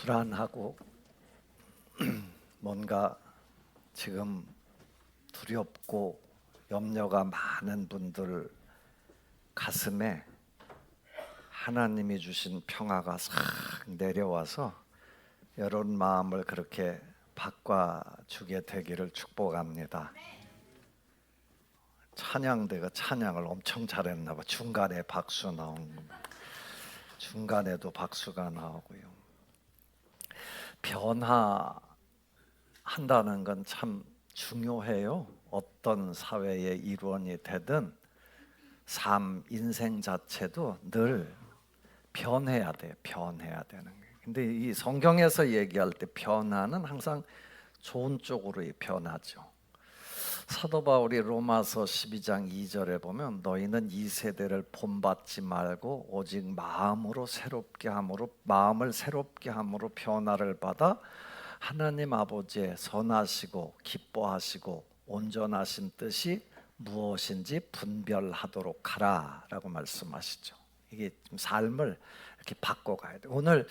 불안하고 뭔가 지금 두렵고 염려가 많은 분들 가슴에 하나님이 주신 평화가 싹 내려와서 여러분 마음을 그렇게 바꿔주게 되기를 축복합니다. 찬양대가 찬양을 엄청 잘했나 봐. 중간에 박수 나오는 거. 중간에도 박수가 나오고요. 변화한다는 건 참 중요해요. 어떤 사회의 일원이 되든 삶, 인생 자체도 늘 변해야 돼요. 변해야 되는 거예요. 근데 이 성경에서 얘기할 때 변화는 항상 좋은 쪽으로 변하죠. 사도 바울이 로마서 12장 2절에 보면 너희는 이 세대를 본받지 말고 오직 마음을 새롭게 함으로 변화를 받아 하나님 아버지의 선하시고 기뻐하시고 온전하신 뜻이 무엇인지 분별하도록 하라라고 말씀하시죠. 이게 좀 삶을 이렇게 바꿔가야 돼. 오늘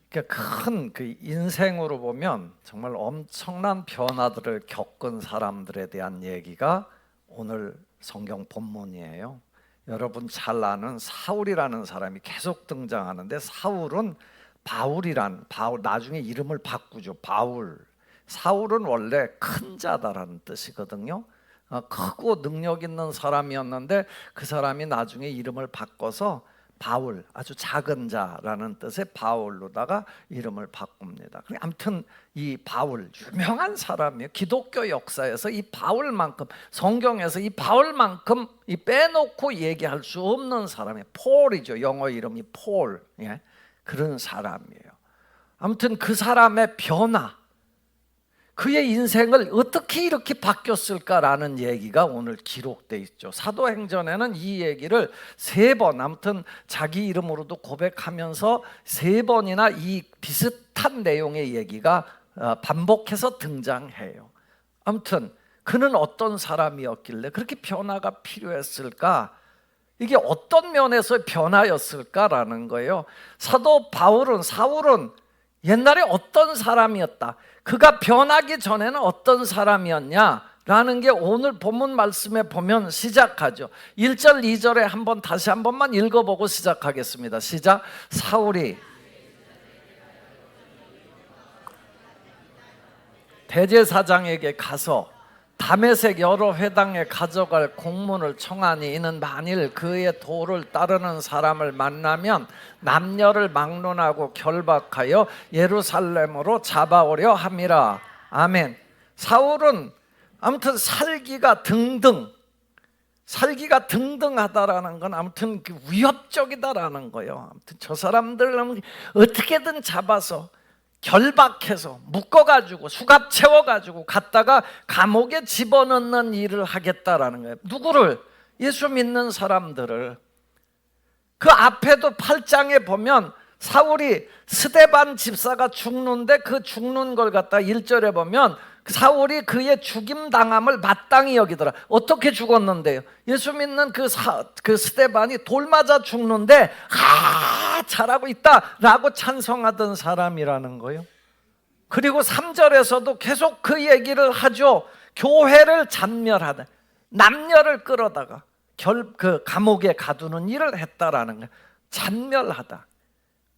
큰 그 인생으로 보면 정말 엄청난 변화들을 겪은 사람들에 대한 얘기가 오늘 성경 본문이에요. 여러분 잘 아는 사울이라는 사람이 계속 등장하는데 사울은 바울 나중에 이름을 바꾸죠. 바울. 사울은 원래 큰 자다라는 뜻이거든요. 크고 능력 있는 사람이었는데 그 사람이 나중에 이름을 바꿔서 바울, 아주 작은 자라는 뜻의 바울로다가 이름을 바꿉니다. 아무튼 이 바울 유명한 사람이에요. 기독교 역사에서 이 바울만큼, 성경에서 이 바울만큼 이 빼놓고 얘기할 수 없는 사람이 폴이죠. 영어 이름이 폴. 예? 그런 사람이에요. 아무튼 그 사람의 변화, 그의 인생을 어떻게 이렇게 바뀌었을까라는 얘기가 오늘 기록되어 있죠. 사도행전에는 이 얘기를 3번, 아무튼 자기 이름으로도 고백하면서 3번이나 이 비슷한 내용의 얘기가 반복해서 등장해요. 아무튼 그는 어떤 사람이었길래 그렇게 변화가 필요했을까? 이게 어떤 면에서 변화였을까라는 거예요. 사도 사울은 옛날에 어떤 사람이었다, 그가 변하기 전에는 어떤 사람이었냐라는 게 오늘 본문 말씀에 보면 시작하죠. 1절 2절에 다시 한 번만 읽어보고 시작하겠습니다. 시작. 사울이 대제사장에게 가서 다메섹 여러 회당에 가져갈 공문을 청하니 이는 만일 그의 도를 따르는 사람을 만나면 남녀를 막론하고 결박하여 예루살렘으로 잡아오려 함이라. 아멘. 사울은 아무튼 살기가 등등하다라는 건 아무튼 위협적이다라는 거예요. 아무튼 저 사람들은 어떻게든 잡아서 결박해서 묶어가지고 수갑 채워가지고 갔다가 감옥에 집어넣는 일을 하겠다라는 거예요. 누구를? 예수 믿는 사람들을. 그 앞에도 8장에 보면 사울이 스데반 집사가 죽는데 그 죽는 걸 갖다 1절에 보면 사울이 그의 죽임당함을 마땅히 여기더라. 어떻게 죽었는데요? 예수 믿는 그 스데반이 돌 맞아 죽는데 잘하고 있다라고 찬송하던 사람이라는 거예요. 그리고 3절에서도 계속 그 얘기를 하죠. 교회를 잔멸하다, 남녀를 끌어다가 그 감옥에 가두는 일을 했다라는 거예요. 잔멸하다,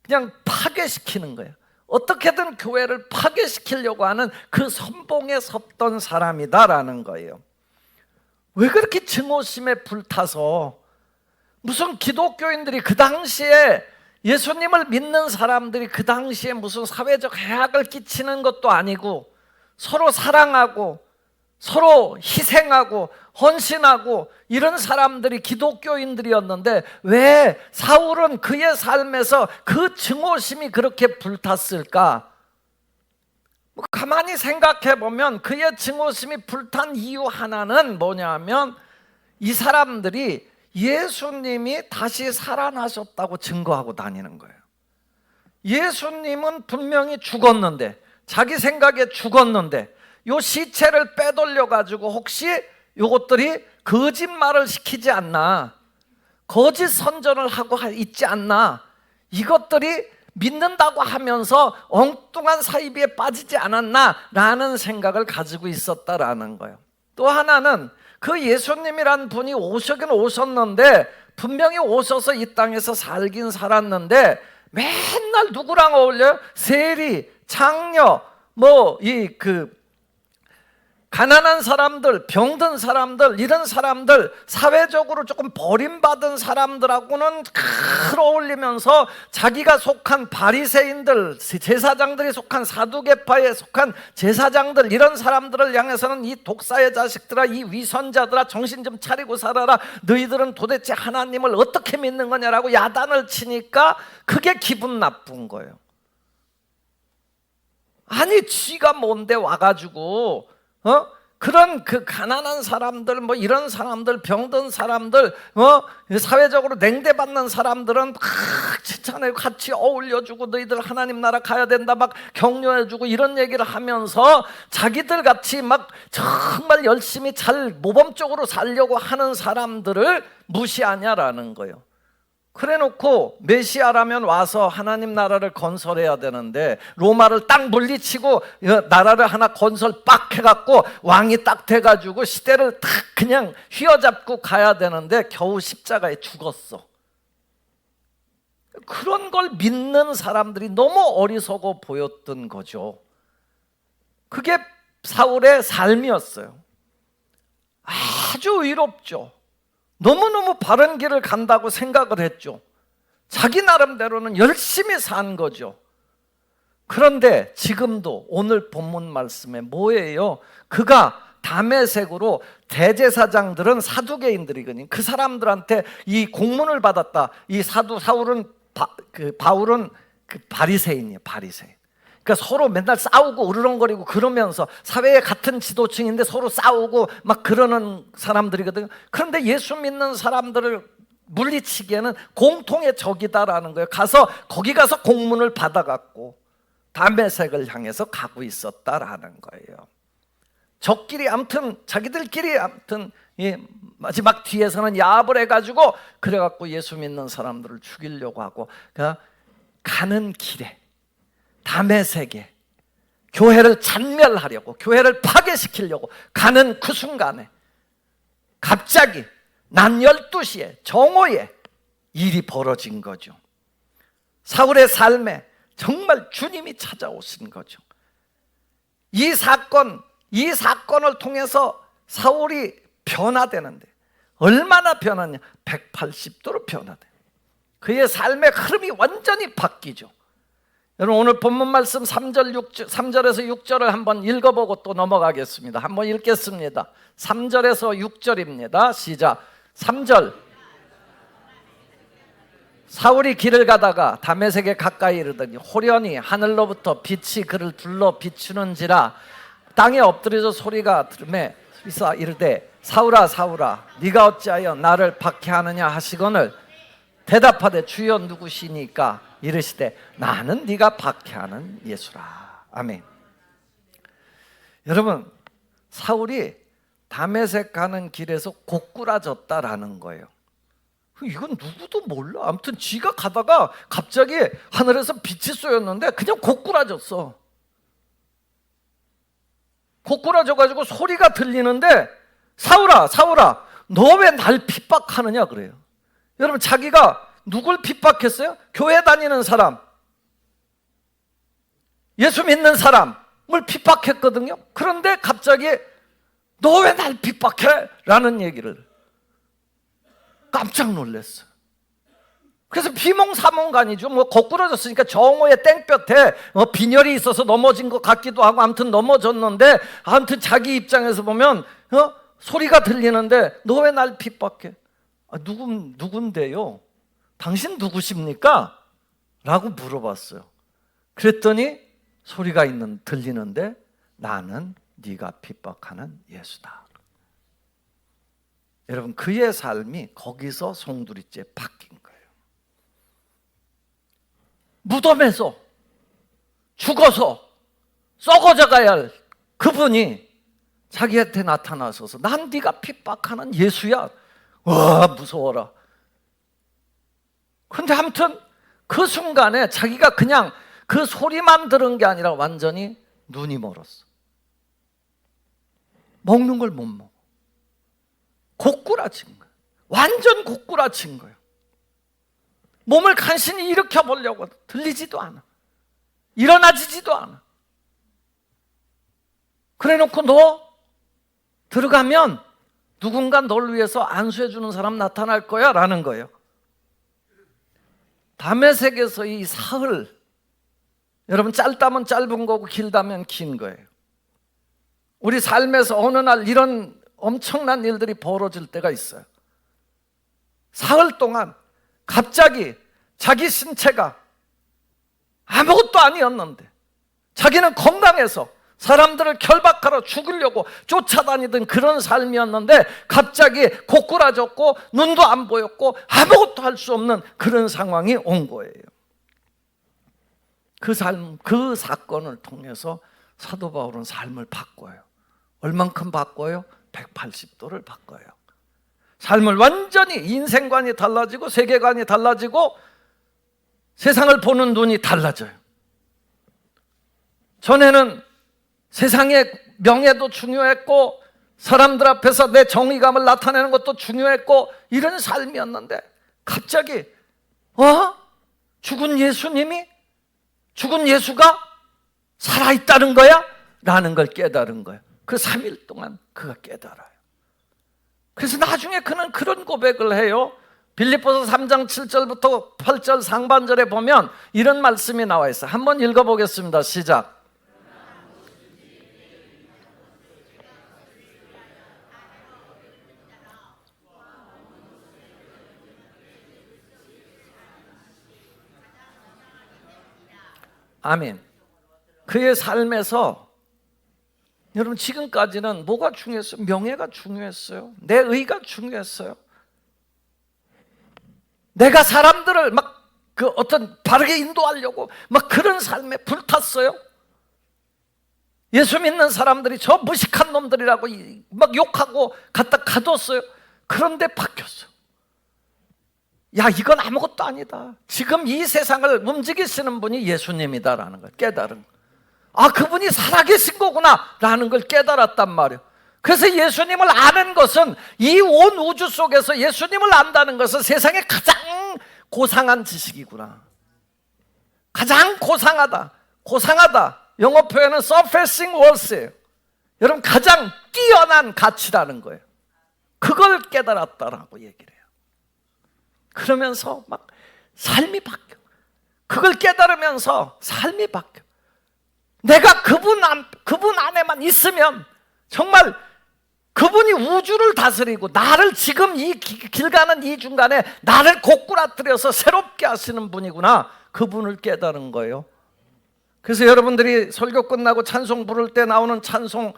그냥 파괴시키는 거예요. 어떻게든 교회를 파괴시키려고 하는 그 선봉에 섰던 사람이다라는 거예요. 왜 그렇게 증오심에 불타서, 무슨 기독교인들이 그 당시에 예수님을 믿는 사람들이 그 당시에 무슨 사회적 해악을 끼치는 것도 아니고 서로 사랑하고 서로 희생하고 헌신하고 이런 사람들이 기독교인들이었는데 왜 사울은 그의 삶에서 그 증오심이 그렇게 불탔을까? 가만히 생각해 보면 그의 증오심이 불탄 이유 하나는 뭐냐면 이 사람들이 예수님이 다시 살아나셨다고 증거하고 다니는 거예요. 예수님은 분명히 죽었는데, 자기 생각에 죽었는데 요 시체를 빼돌려 가지고 혹시 요것들이 거짓말을 시키지 않나, 거짓 선전을 하고 있지 않나, 이것들이 믿는다고 하면서 엉뚱한 사이비에 빠지지 않았나라는 생각을 가지고 있었다라는 거예요. 또 하나는 그 예수님이란 분이 오시긴 오셨는데 분명히 오셔서 이 땅에서 살긴 살았는데 맨날 누구랑 어울려요? 세리, 장녀, 가난한 사람들, 병든 사람들, 이런 사람들, 사회적으로 조금 버림받은 사람들하고는 늘 어울리면서 자기가 속한 바리새인들, 제사장들이 속한 사두개파에 속한 제사장들, 이런 사람들을 향해서는 이 독사의 자식들아, 이 위선자들아, 정신 좀 차리고 살아라. 너희들은 도대체 하나님을 어떻게 믿는 거냐라고 야단을 치니까 그게 기분 나쁜 거예요. 아니 쥐가 뭔데 와가지고 그런 그 가난한 사람들, 이런 사람들, 병든 사람들, 사회적으로 냉대받는 사람들은 막 칭찬해 같이 어울려주고 너희들 하나님 나라 가야 된다 막 격려해주고 이런 얘기를 하면서 자기들 같이 막 정말 열심히 잘 모범적으로 살려고 하는 사람들을 무시하냐라는 거예요. 그래놓고 메시아라면 와서 하나님 나라를 건설해야 되는데 로마를 딱 물리치고 나라를 하나 건설 빡 해갖고 왕이 딱 돼가지고 시대를 딱 그냥 휘어잡고 가야 되는데 겨우 십자가에 죽었어. 그런 걸 믿는 사람들이 너무 어리석어 보였던 거죠. 그게 사울의 삶이었어요. 아주 의롭죠. 너무너무 바른 길을 간다고 생각을 했죠. 자기 나름대로는 열심히 산 거죠. 그런데 지금도 오늘 본문 말씀에 뭐예요? 그가 다메섹으로 대제사장들은 사두개인들이거든요. 그 사람들한테 이 공문을 받았다. 이 사울은 바울은 그 바리새인이에요. 바리새인. 그러니까 서로 맨날 싸우고 으르렁거리고 그러면서 사회의 같은 지도층인데 서로 싸우고 막 그러는 사람들이거든요. 그런데 예수 믿는 사람들을 물리치기에는 공통의 적이다라는 거예요. 거기 가서 공문을 받아갖고 다메섹을 향해서 가고 있었다라는 거예요. 적끼리 아무튼 자기들끼리 아무튼 마지막 뒤에서는 야합을 해가지고 그래갖고 예수 믿는 사람들을 죽이려고 하고 가는 길에 다메섹에 교회를 잔멸하려고, 교회를 파괴시키려고 가는 그 순간에 갑자기 낮 12시에 정오에 일이 벌어진 거죠. 사울의 삶에 정말 주님이 찾아오신 거죠. 이 사건을 통해서 사울이 변화되는데 얼마나 변하냐? 180도로 변화돼. 그의 삶의 흐름이 완전히 바뀌죠. 여러분 오늘 본문 말씀 3절에서 6절을 한번 읽어보고 또 넘어가겠습니다. 한번 읽겠습니다. 3절에서 6절입니다. 시작. 3절. 사울이 길을 가다가 다메섹에 가까이 이르더니 호련히 하늘로부터 빛이 그를 둘러 비추는지라 땅에 엎드려서 소리가 들음에 이르되 사울아 사울아 네가 어찌하여 나를 박해하느냐 하시거늘 대답하되 주여 누구시니까 이르시되 나는 네가 박해하는 예수라. 아멘. 여러분 사울이 다메섹 가는 길에서 고꾸라졌다라는 거예요. 이건 누구도 몰라. 아무튼 지가 가다가 갑자기 하늘에서 빛이 쏘였는데 그냥 고꾸라졌어. 고꾸라져가지고 소리가 들리는데 사울아 사울아 너 왜 날 핍박하느냐 그래요. 여러분 자기가 누굴 핍박했어요? 교회 다니는 사람, 예수 믿는 사람을 핍박했거든요. 그런데 갑자기 너 왜 날 핍박해? 라는 얘기를 깜짝 놀랐어요. 그래서 비몽사몽간이죠. 거꾸러졌으니까 정오의 땡볕에 빈혈이 있어서 넘어진 것 같기도 하고 아무튼 넘어졌는데 아무튼 자기 입장에서 보면 소리가 들리는데 너 왜 날 핍박해? 누군데요? 당신 누구십니까? 라고 물어봤어요. 그랬더니 소리가 들리는데 나는 네가 핍박하는 예수다. 여러분 그의 삶이 거기서 송두리째 바뀐 거예요. 무덤에서 죽어서 썩어져 가야 할 그분이 자기한테 나타나셔서 난 네가 핍박하는 예수야. 와 무서워라. 그런데 아무튼 그 순간에 자기가 그냥 그 소리만 들은 게 아니라 완전히 눈이 멀었어. 먹는 걸 못 먹어. 고꾸라진 거야. 완전 고꾸라진 거야. 몸을 간신히 일으켜 보려고 들리지도 않아. 일어나지도 않아. 그래 놓고 너 들어가면 누군가 널 위해서 안수해 주는 사람 나타날 거야 라는 거예요. 다메섹에서 이 사흘, 여러분 짧다면 짧은 거고 길다면 긴 거예요. 우리 삶에서 어느 날 이런 엄청난 일들이 벌어질 때가 있어요. 사흘 동안 갑자기 자기 신체가 아무것도 아니었는데 자기는 건강해서 사람들을 결박하러 죽이려고 쫓아다니던 그런 삶이었는데 갑자기 고꾸라졌고 눈도 안 보였고 아무것도 할 수 없는 그런 상황이 온 거예요. 그 사건을 통해서 사도 바울은 삶을 바꿔요. 얼만큼 바꿔요? 180도를 바꿔요. 삶을 완전히, 인생관이 달라지고 세계관이 달라지고 세상을 보는 눈이 달라져요. 전에는 세상의 명예도 중요했고 사람들 앞에서 내 정의감을 나타내는 것도 중요했고 이런 삶이었는데 갑자기 죽은 예수님이, 죽은 예수가 살아있다는 거야? 라는 걸 깨달은 거예요. 그 3일 동안 그가 깨달아요. 그래서 나중에 그는 그런 고백을 해요. 빌립보서 3장 7절부터 8절 상반절에 보면 이런 말씀이 나와 있어요. 한번 읽어보겠습니다. 시작. 아멘. 그의 삶에서 여러분 지금까지는 뭐가 중요했어요? 명예가 중요했어요. 내 의가 중요했어요. 내가 사람들을 막 그 어떤 바르게 인도하려고 막 그런 삶에 불탔어요. 예수 믿는 사람들이 저 무식한 놈들이라고 막 욕하고 갖다 가뒀어요. 그런데 바뀌었어요. 야, 이건 아무것도 아니다. 지금 이 세상을 움직이시는 분이 예수님이다라는 걸 깨달은 거예요. 그분이 살아계신 거구나 라는 걸 깨달았단 말이에요. 그래서 예수님을 아는 것은, 이 온 우주 속에서 예수님을 안다는 것은 세상에 가장 고상한 지식이구나. 가장 고상하다. 영어 표현은 surpassing worth예요. 여러분 가장 뛰어난 가치라는 거예요. 그걸 깨달았다라고 얘기를 해요. 그러면서 막 삶이 바뀌어. 그걸 깨달으면서 삶이 바뀌어. 내가 그분 안에만 있으면 정말 그분이 우주를 다스리고 나를 지금 이 길 가는 이 중간에 나를 고꾸라뜨려서 새롭게 하시는 분이구나. 그분을 깨달은 거예요. 그래서 여러분들이 설교 끝나고 찬송 부를 때 나오는 찬송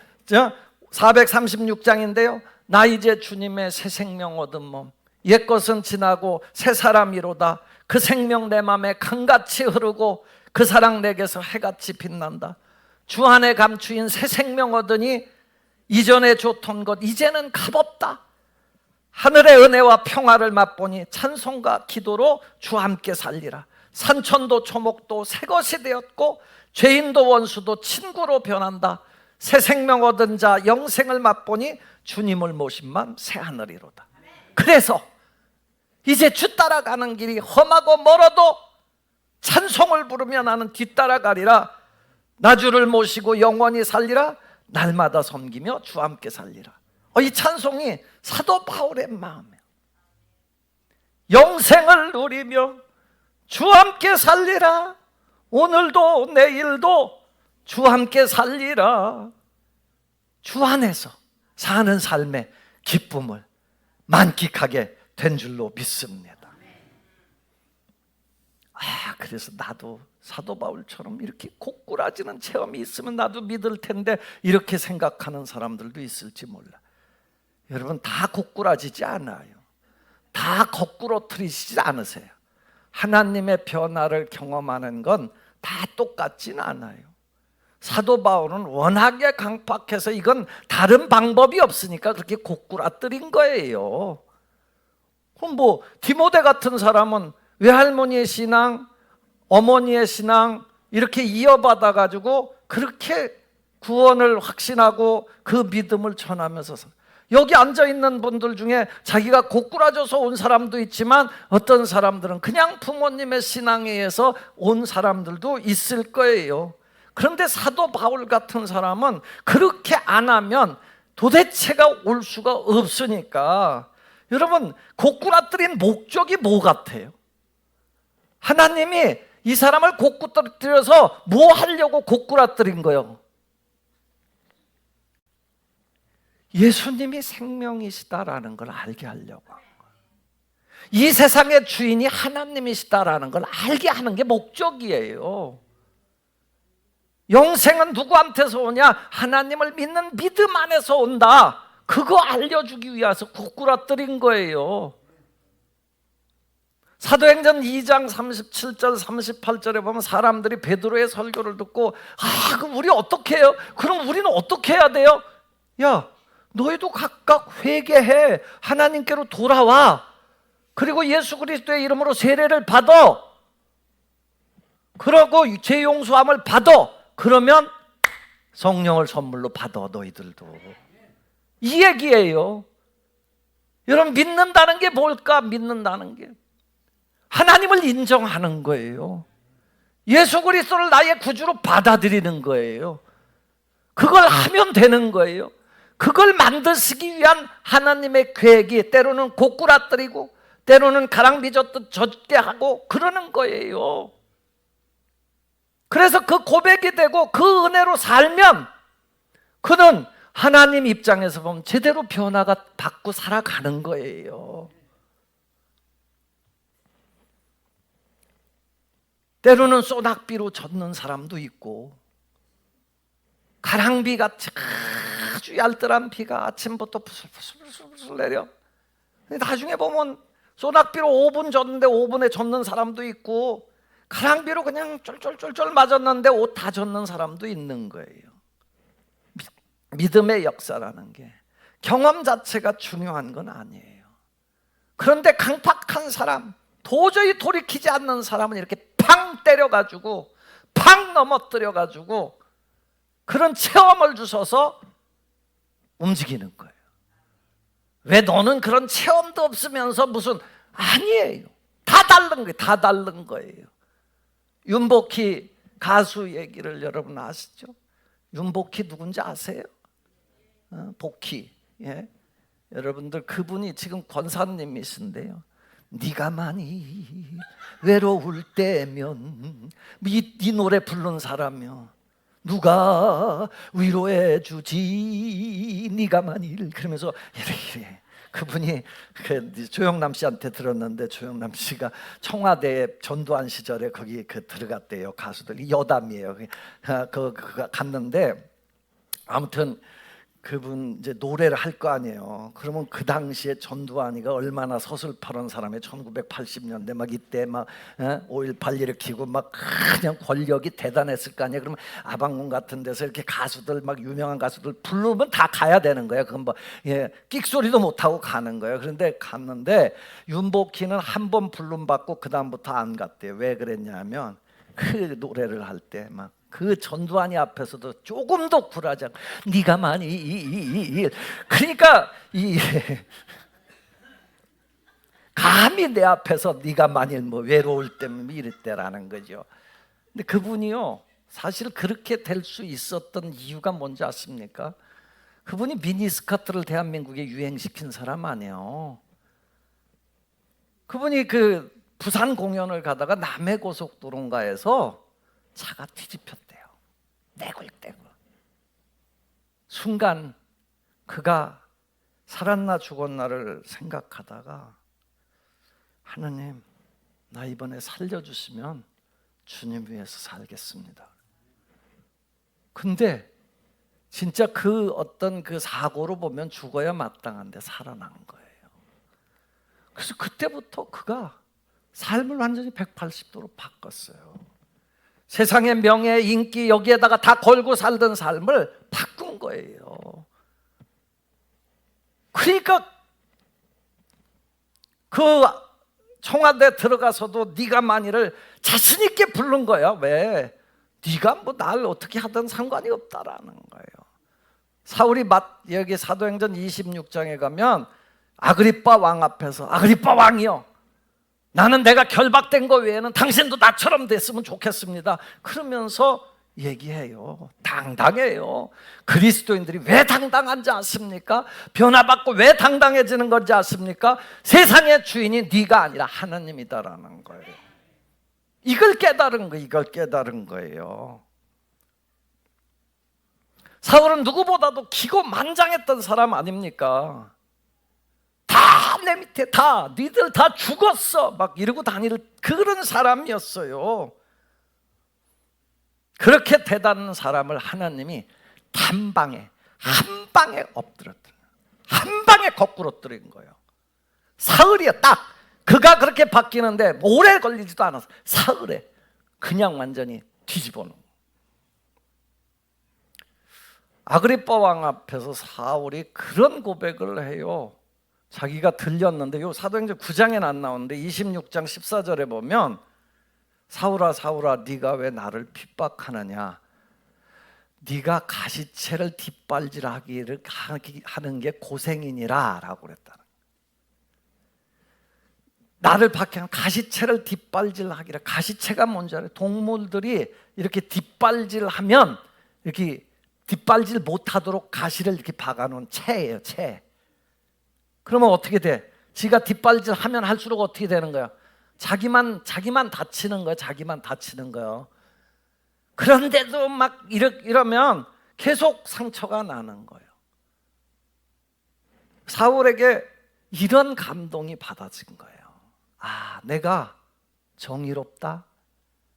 436장인데요. 나 이제 주님의 새 생명 얻은 몸, 옛것은 지나고 새 사람이로다. 그 생명 내 맘에 강같이 흐르고 그 사랑 내게서 해같이 빛난다. 주 안에 감추인 새 생명 얻으니 이전에 좋던 것 이제는 값없다. 하늘의 은혜와 평화를 맛보니 찬송과 기도로 주와 함께 살리라. 산천도 초목도 새 것이 되었고 죄인도 원수도 친구로 변한다. 새 생명 얻은 자 영생을 맛보니 주님을 모신 맘 새하늘이로다. 그래서 이제 주 따라가는 길이 험하고 멀어도 찬송을 부르며 나는 뒤따라가리라. 나 주를 모시고 영원히 살리라. 날마다 섬기며 주와 함께 살리라. 이 찬송이 사도 바울의 마음이에요. 영생을 누리며 주와 함께 살리라. 오늘도 내일도 주와 함께 살리라. 주 안에서 사는 삶의 기쁨을 만끽하게 된 줄로 믿습니다. 그래서 나도 사도 바울처럼 이렇게 고꾸라지는 체험이 있으면 나도 믿을 텐데 이렇게 생각하는 사람들도 있을지 몰라. 여러분 다 고꾸라지지 않아요. 다 거꾸로 틀리시지 않으세요. 하나님의 변화를 경험하는 건 다 똑같진 않아요. 사도 바울은 워낙에 강팍해서 이건 다른 방법이 없으니까 그렇게 고꾸라뜨린 거예요. 그럼 뭐 디모데 같은 사람은 외할머니의 신앙, 어머니의 신앙 이렇게 이어받아 가지고 그렇게 구원을 확신하고 그 믿음을 전하면서 여기 앉아있는 분들 중에 자기가 고꾸라져서 온 사람도 있지만 어떤 사람들은 그냥 부모님의 신앙에 의해서 온 사람들도 있을 거예요. 그런데 사도 바울 같은 사람은 그렇게 안 하면 도대체가 올 수가 없으니까, 여러분, 고꾸라뜨린 목적이 뭐 같아요? 하나님이 이 사람을 고꾸라뜨려서 뭐 하려고 고꾸라뜨린 거예요? 예수님이 생명이시다라는 걸 알게 하려고 한 거예요. 이 세상의 주인이 하나님이시다라는 걸 알게 하는 게 목적이에요. 영생은 누구한테서 오냐? 하나님을 믿는 믿음 안에서 온다. 그거 알려주기 위해서 고꾸라뜨린 거예요. 사도행전 2장 37절 38절에 보면 사람들이 베드로의 설교를 듣고 그럼 우리 어떻게 해요? 그럼 우리는 어떻게 해야 돼요? 야, 너희도 각각 회개해, 하나님께로 돌아와, 그리고 예수 그리스도의 이름으로 세례를 받아, 그러고 죄 용서함을 받아, 그러면 성령을 선물로 받아 너희들도. 이 얘기예요. 여러분, 믿는다는 게 뭘까? 믿는다는 게 하나님을 인정하는 거예요. 예수 그리스도를 나의 구주로 받아들이는 거예요. 그걸 하면 되는 거예요. 그걸 만드시기 위한 하나님의 계획이 때로는 고꾸라뜨리고 때로는 가랑비젓듯 젖게 하고 그러는 거예요. 그래서 그 고백이 되고 그 은혜로 살면 그는 하나님 입장에서 보면 제대로 변화가 받고 살아가는 거예요. 때로는 소낙비로 젖는 사람도 있고, 가랑비같이 아주 얄뜰한 비가 아침부터 부슬부슬 내려. 나중에 보면 소낙비로 5분 젖는데 5분에 젖는 사람도 있고, 가랑비로 그냥 쫄쫄쫄쫄 맞았는데 옷 다 젖는 사람도 있는 거예요. 믿음의 역사라는 게 경험 자체가 중요한 건 아니에요. 그런데 강팍한 사람, 도저히 돌이키지 않는 사람은 이렇게 팡 때려가지고 팡 넘어뜨려가지고 그런 체험을 주셔서 움직이는 거예요. 왜 너는 그런 체험도 없으면서 무슨, 아니에요. 다 다른 거예요. 다 다른 거예요. 윤복희 가수 얘기를 여러분 아시죠? 윤복희 누군지 아세요? 복희. 예. 여러분들 그분이 지금 권사님이신데요. 네가 많이 외로울 때면, 이 노래 부른 사람이요, 누가 위로해 주지 네가 만일, 그러면서 이렇게 그분이 조영남 씨한테 들었는데, 조영남 씨가 청와대 전두환 시절에 거기 들어갔대요. 가수들이 여담이에요. 갔는데 아무튼 그분 이제 노래를 할 거 아니에요. 그러면 그 당시에 전두환이가 얼마나 서슬퍼런 사람이 1980년대 막 이때 막 5.18 일으키고 막 그냥 권력이 대단했을 거 아니에요. 그러면 아방궁 같은 데서 이렇게 가수들 막 유명한 가수들 부르면 다 가야 되는 거예요. 그건 뭐 끽소리도 못 하고 가는 거예요. 그런데 갔는데 윤복희는 한 번 부름 받고 그 다음부터 안 갔대요. 왜 그랬냐면 그 노래를 할 때 막 그 전두환이 앞에서도 조금도 굴하지 않고 네가 많이, 그러니까 감히 내 앞에서 네가 만일 뭐 외로울 때면 이럴 때라는 거죠. 근데 그분이요, 사실 그렇게 될 수 있었던 이유가 뭔지 아십니까? 그분이 미니스커트를 대한민국에 유행시킨 사람 아니에요. 그분이 그 부산 공연을 가다가 남해고속도로인가에서 차가 뒤집혔대요. 떼굴떼굴. 순간 그가 살았나 죽었나를 생각하다가, 하나님, 나 이번에 살려주시면 주님 위해서 살겠습니다. 근데 진짜 그 어떤 그 사고로 보면 죽어야 마땅한데 살아난 거예요. 그래서 그때부터 그가 삶을 완전히 180도로 바꿨어요. 세상의 명예, 인기 여기에다가 다 걸고 살던 삶을 바꾼 거예요. 그러니까 그 청와대 들어가서도 네가 만일을 자신 있게 부른 거야. 왜? 네가 뭐 날 어떻게 하든 상관이 없다라는 거예요. 사울이 여기 사도행전 26장에 가면 아그리빠 왕 앞에서, 아그리빠 왕이요, 나는 내가 결박된 거 외에는 당신도 나처럼 됐으면 좋겠습니다. 그러면서 얘기해요. 당당해요. 그리스도인들이 왜 당당한지 아십니까? 변화받고 왜 당당해지는 건지 아십니까? 세상의 주인이 네가 아니라 하나님이다라는 거예요. 이걸 깨달은 거예요. 사울은 누구보다도 기고만장했던 사람 아닙니까? 다 내 밑에 니들 다 죽었어 막 이러고 다닐 그런 사람이었어요. 그렇게 대단한 사람을 하나님이 한 방에 엎드렸더니 한 방에 거꾸로 뜨린 거예요. 사흘이야. 딱 그가 그렇게 바뀌는데 오래 걸리지도 않았어. 사흘에 그냥 완전히 뒤집어 놓은. 아그리빠 왕 앞에서 사울이 그런 고백을 해요. 자기가 들렸는데, 요 사도행전 9장에는 안 나오는데 26장 14절에 보면 사울아 사울아 네가 왜 나를 핍박하느냐, 네가 가시채를 뒷발질하기를 하는 게 고생이니라 라고 그랬다. 나를 박해하는 가시채를 뒷발질하기라. 가시채가 뭔지 알아요? 동물들이 이렇게 뒷발질하면 이렇게 뒷발질 못하도록 가시를 이렇게 박아놓은 채예요. 채. 그러면 어떻게 돼? 지가 뒷발질 하면 할수록 어떻게 되는 거야? 자기만 다치는 거야. 자기만 다치는 거야. 그런데도 막 이러면 계속 상처가 나는 거예요. 사울에게 이런 감동이 받아진 거예요. 아, 내가 정의롭다,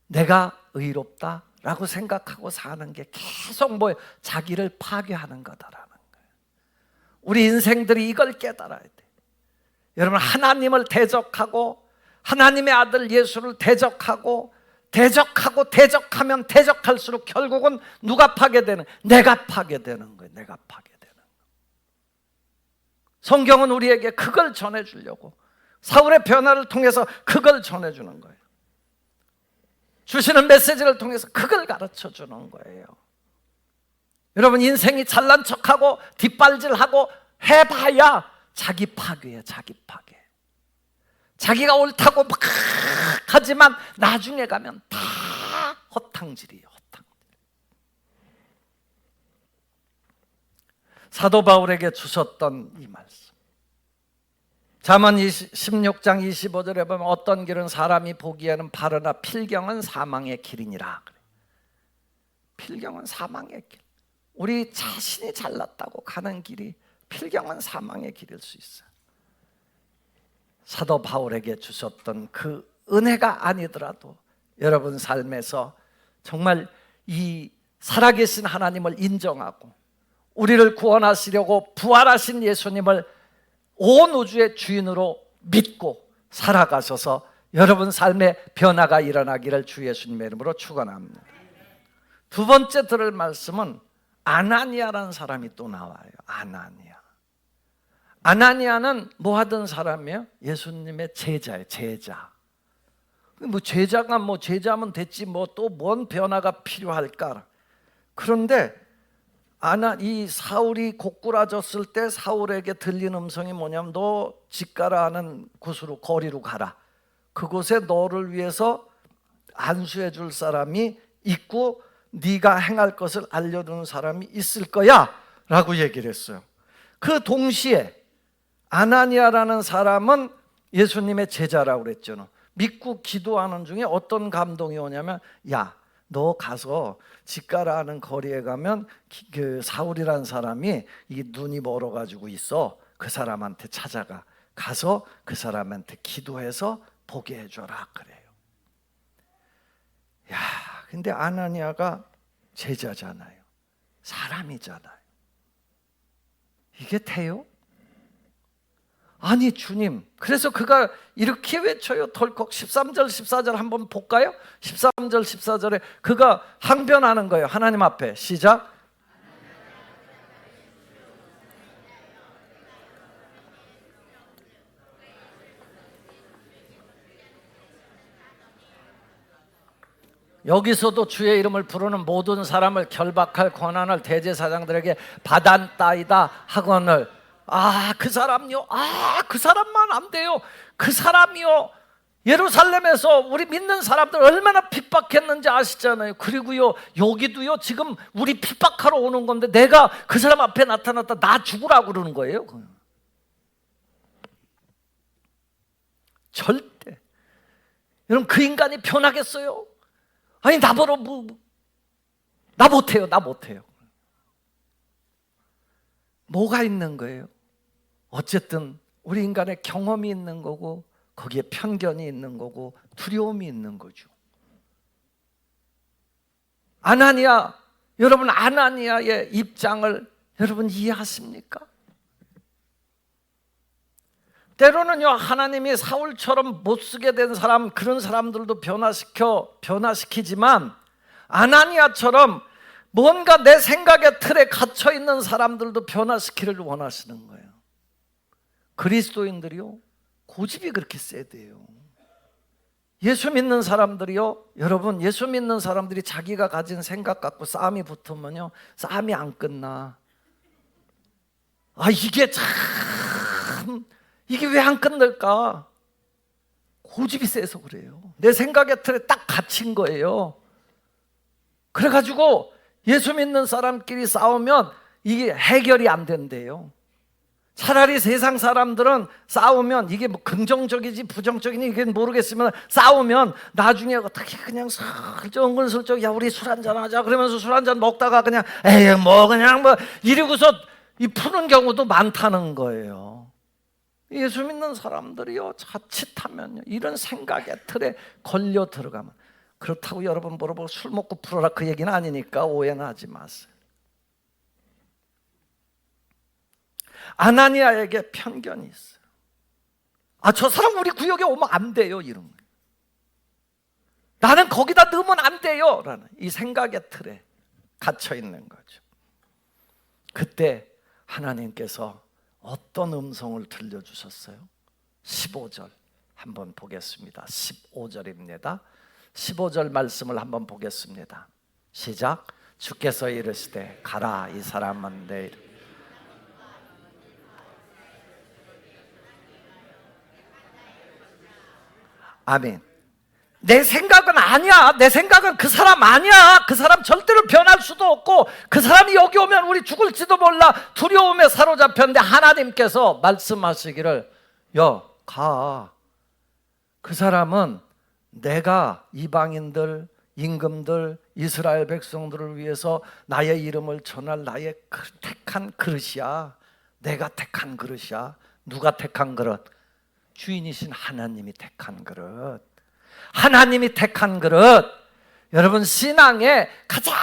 내가 의롭다 라고 생각하고 사는 게 계속 자기를 파괴하는 거다라는 거예요. 우리 인생들이 이걸 깨달아야 돼. 여러분, 하나님을 대적하고 하나님의 아들 예수를 대적하면 대적할수록 결국은 누가 파괴되는? 내가 파괴되는 거예요. 내가 파괴되는 거예요. 성경은 우리에게 그걸 전해주려고 사울의 변화를 통해서 그걸 전해주는 거예요. 주시는 메시지를 통해서 그걸 가르쳐주는 거예요. 여러분, 인생이 잘난 척하고 뒷발질하고 해봐야 자기 파괴예요. 자기 파괴. 자기가 옳다고 막 하지만 나중에 가면 다 허탕질이에요. 허탕질. 사도 바울에게 주셨던 이 말씀, 잠언 16장 25절에 보면 어떤 길은 사람이 보기에는 바르나 필경은 사망의 길이니라. 필경은 사망의 길. 우리 자신이 잘났다고 가는 길이 필경은 사망의 길일 수 있어요. 사도 바울에게 주셨던 그 은혜가 아니더라도 여러분 삶에서 정말 이 살아계신 하나님을 인정하고 우리를 구원하시려고 부활하신 예수님을 온 우주의 주인으로 믿고 살아가셔서 여러분 삶에 변화가 일어나기를 주 예수님의 이름으로 축원합니다. 두 번째 들을 말씀은 아나니아라는 사람이 또 나와요. 아나니아는 뭐 하던 사람이에요? 예수님의 제자예요. 제자. 제자가 제자면 됐지 또 뭔 변화가 필요할까? 그런데 이 사울이 고꾸라졌을 때 사울에게 들린 음성이 뭐냐면 너 집가라 하는 곳으로 거리로 가라. 그곳에 너를 위해서 안수해 줄 사람이 있고 네가 행할 것을 알려주는 사람이 있을 거야 라고 얘기를 했어요. 그 동시에 아나니아라는 사람은 예수님의 제자라고 그랬죠. 믿고 기도하는 중에 어떤 감동이 오냐면, 야, 너 가서 집가라 하는 거리에 가면 그 사울이라는 사람이 이 눈이 멀어가지고 있어. 그 사람한테 찾아가. 가서 그 사람한테 기도해서 보게 해줘라 그래요. 야, 근데 아나니아가 제자잖아요. 사람이잖아요. 이게 돼요? 아니 주님, 그래서 그가 이렇게 외쳐요. 덜컥 13절 14절 한번 볼까요? 13절 14절에 그가 항변하는 거예요. 하나님 앞에. 시작. 여기서도 주의 이름을 부르는 모든 사람을 결박할 권한을 대제사장들에게 받았다이다 하거늘. 그 사람요, 그 사람만 안 돼요. 그 사람이요, 예루살렘에서 우리 믿는 사람들 얼마나 핍박했는지 아시잖아요. 그리고요, 여기도요, 지금 우리 핍박하러 오는 건데 내가 그 사람 앞에 나타났다 나 죽으라고 그러는 거예요. 절대. 여러분, 그 인간이 변하겠어요? 아니, 나보러 나 못해요. 나 못해요. 뭐가 있는 거예요? 어쨌든 우리 인간의 경험이 있는 거고, 거기에 편견이 있는 거고, 두려움이 있는 거죠. 아나니아, 여러분, 아나니아의 입장을 여러분 이해하십니까? 때로는요, 하나님이 사울처럼 못쓰게 된 사람, 그런 사람들도 변화시키지만, 아나니아처럼 뭔가 내 생각의 틀에 갇혀 있는 사람들도 변화시키를 원하시는 거예요. 그리스도인들이요, 고집이 그렇게 세대요. 예수 믿는 사람들이요, 여러분, 예수 믿는 사람들이 자기가 가진 생각 갖고 싸움이 붙으면요, 싸움이 안 끝나. 이게 왜 안 끝날까? 고집이 세서 그래요. 내 생각의 틀에 딱 갇힌 거예요. 그래가지고 예수 믿는 사람끼리 싸우면 이게 해결이 안 된대요. 차라리 세상 사람들은 싸우면 이게 뭐 긍정적이지 부정적이니 이게 모르겠으면 싸우면 나중에 어떻게 그냥 은근슬쩍 야 우리 술 한잔 하자 그러면서 술 한잔 먹다가 그냥 에이 뭐 그냥 뭐 이러고서 이 푸는 경우도 많다는 거예요. 예수 믿는 사람들이요, 자칫하면요, 이런 생각의 틀에 걸려 들어가면, 그렇다고 여러분 물어보고 술 먹고 풀어라 그 얘기는 아니니까 오해는 하지 마세요. 아나니아에게 편견이 있어요. 저 사람 우리 구역에 오면 안 돼요, 이런 거예요. 나는 거기다 넣으면 안 돼요 라는 이 생각의 틀에 갇혀 있는 거죠. 그때 하나님께서 어떤 음성을 들려주셨어요? 15절 한번 보겠습니다. 15절입니다. 15절 말씀을 한번 보겠습니다. 시작. 주께서 이르시되 가라, 이 사람은 내 이름. 아멘. 내 생각은 아니야. 내 생각은 그 사람 아니야. 그 사람 절대로 변할 수도 없고, 그 사람이 여기 오면 우리 죽을지도 몰라. 두려움에 사로잡혔는데 하나님께서 말씀하시기를 가. 그 사람은 내가 이방인들, 임금들, 이스라엘 백성들을 위해서 나의 이름을 전할 나의 택한 그릇이야. 내가 택한 그릇이야. 누가 택한 그릇? 주인이신 하나님이 택한 그릇. 하나님이 택한 그릇. 여러분, 신앙에 가장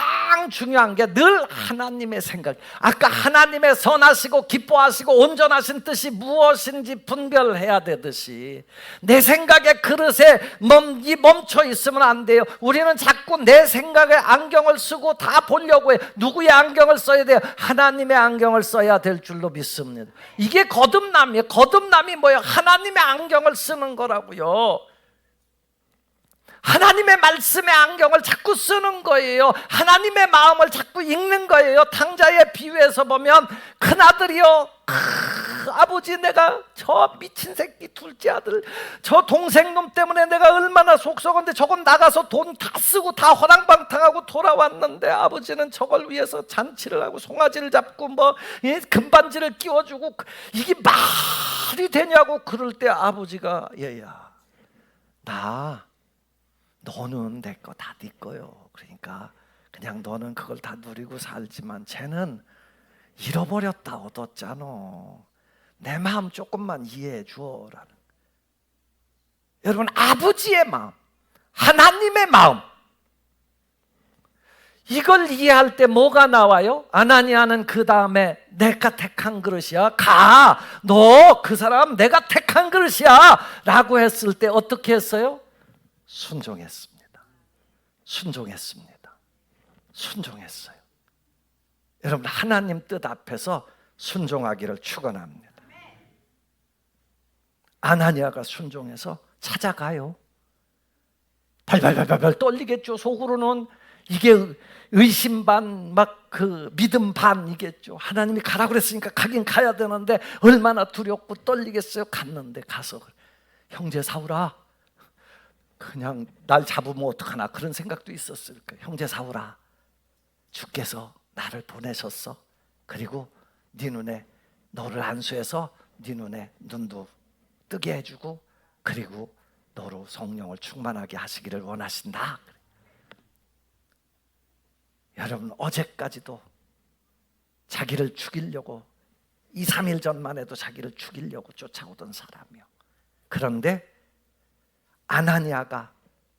중요한 게 늘 하나님의 생각. 아까 하나님의 선하시고 기뻐하시고 온전하신 뜻이 무엇인지 분별해야 되듯이 내 생각의 그릇에 멈춰 있으면 안 돼요. 우리는 자꾸 내 생각의 안경을 쓰고 다 보려고 해요. 누구의 안경을 써야 돼요? 하나님의 안경을 써야 될 줄로 믿습니다. 이게 거듭남이에요. 거듭남이 뭐예요? 하나님의 안경을 쓰는 거라고요. 하나님의 말씀의 안경을 자꾸 쓰는 거예요. 하나님의 마음을 자꾸 읽는 거예요. 탕자의 비유에서 보면 큰아들이요, 아버지 내가 저 미친 새끼 둘째 아들 저 동생놈 때문에 내가 얼마나 속썩었는데 저건 나가서 돈 다 쓰고 다 허랑방탕하고 돌아왔는데 아버지는 저걸 위해서 잔치를 하고 송아지를 잡고 뭐 금반지를 끼워주고 이게 말이 되냐고. 그럴 때 아버지가 얘야, 너는 내 거 다 네 거요. 그러니까 그냥 너는 그걸 다 누리고 살지만 쟤는 잃어버렸다 얻었잖아. 내 마음 조금만 이해해 주어라는. 여러분, 아버지의 마음, 하나님의 마음, 이걸 이해할 때 뭐가 나와요? 아나니아는 그 다음에 내가 택한 그릇이야. 가, 너 그 사람 내가 택한 그릇이야 라고 했을 때 어떻게 했어요? 순종했습니다. 순종했어요. 여러분, 하나님 뜻 앞에서 순종하기를 축원합니다. 아나니아가 순종해서 찾아가요. 발발발발 떨리겠죠. 속으로는 이게 의심 반, 막 그 믿음 반이겠죠. 하나님이 가라 그랬으니까 가긴 가야 되는데 얼마나 두렵고 떨리겠어요. 갔는데 가서 형제 사울아, 그냥 날 잡으면 어떡하나 그런 생각도 있었을 거예요. 형제 사울아, 주께서 나를 보내셨어. 그리고 네 눈에, 너를 안수해서 네 눈에 눈도 뜨게 해주고, 그리고 너로 성령을 충만하게 하시기를 원하신다. 여러분, 어제까지도 자기를 죽이려고 2, 3일 전만 해도 자기를 죽이려고 쫓아오던 사람이요. 그런데 아나니아가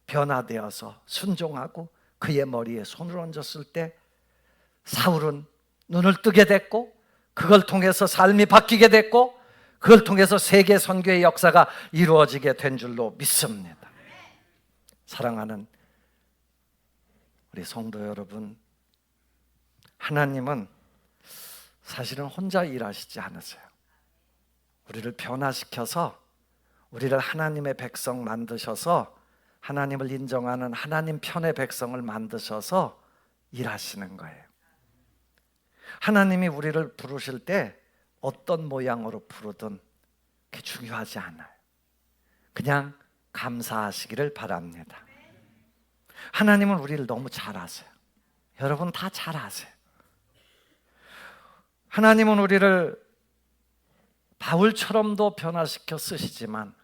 변화되어서 순종하고 그의 머리에 손을 얹었을 때 사울은 눈을 뜨게 됐고, 그걸 통해서 삶이 바뀌게 됐고, 그걸 통해서 세계 선교의 역사가 이루어지게 된 줄로 믿습니다. 사랑하는 우리 성도 여러분, 하나님은 사실은 혼자 일하시지 않으세요. 우리를 변화시켜서 우리를 하나님의 백성 만드셔서 하나님을 인정하는 하나님 편의 백성을 만드셔서 일하시는 거예요. 하나님이 우리를 부르실 때 어떤 모양으로 부르든 그게 중요하지 않아요. 그냥 감사하시기를 바랍니다. 하나님은 우리를 너무 잘 아세요. 여러분 다 잘 아세요. 하나님은 우리를 바울처럼도 변화시켜 쓰시지만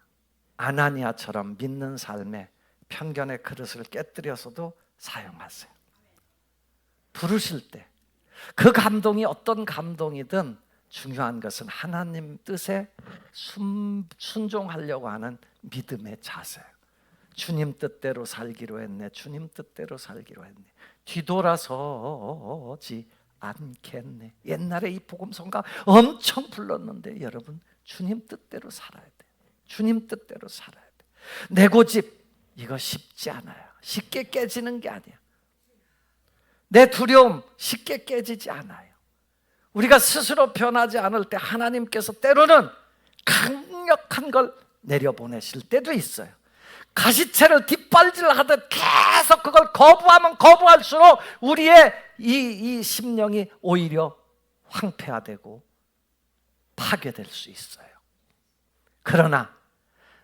아나니아처럼 믿는 삶에 편견의 그릇을 깨뜨려서도 사용하세요. 부르실 때 그 감동이 어떤 감동이든 중요한 것은 하나님 뜻에 순종하려고 하는 믿음의 자세예요. 주님 뜻대로 살기로 했네. 주님 뜻대로 살기로 했네. 뒤돌아서지 않겠네. 옛날에 이 복음성가 엄청 불렀는데 여러분, 주님 뜻대로 살아야 돼. 주님 뜻대로 살아야 돼. 내 고집 이거 쉽지 않아요. 쉽게 깨지는 게 아니야. 내 두려움 쉽게 깨지지 않아요. 우리가 스스로 변하지 않을 때 하나님께서 때로는 강력한 걸 내려보내실 때도 있어요. 가시채를 뒷발질하듯 계속 그걸 거부하면 거부할수록 우리의 이 심령이 오히려 황폐화되고 파괴될 수 있어요. 그러나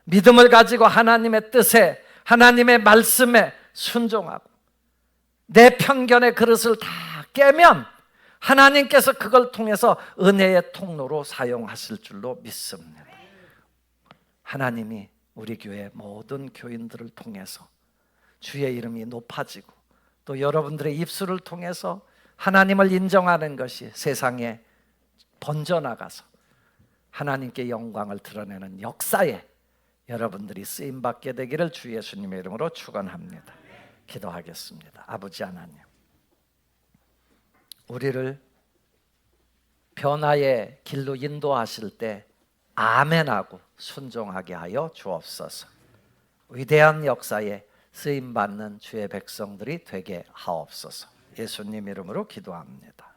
믿음을 가지고 하나님의 뜻에, 하나님의 말씀에 순종하고 내 편견의 그릇을 다 깨면 하나님께서 그걸 통해서 은혜의 통로로 사용하실 줄로 믿습니다. 하나님이 우리 교회 모든 교인들을 통해서 주의 이름이 높아지고 또 여러분들의 입술을 통해서 하나님을 인정하는 것이 세상에 번져나가서 하나님께 영광을 드러내는 역사에 여러분들이 쓰임받게 되기를 주 예수님의 이름으로 축원합니다. 기도하겠습니다. 아버지 하나님, 우리를 변화의 길로 인도하실 때 아멘하고 순종하게 하여 주옵소서. 위대한 역사에 쓰임받는 주의 백성들이 되게 하옵소서. 예수님 이름으로 기도합니다.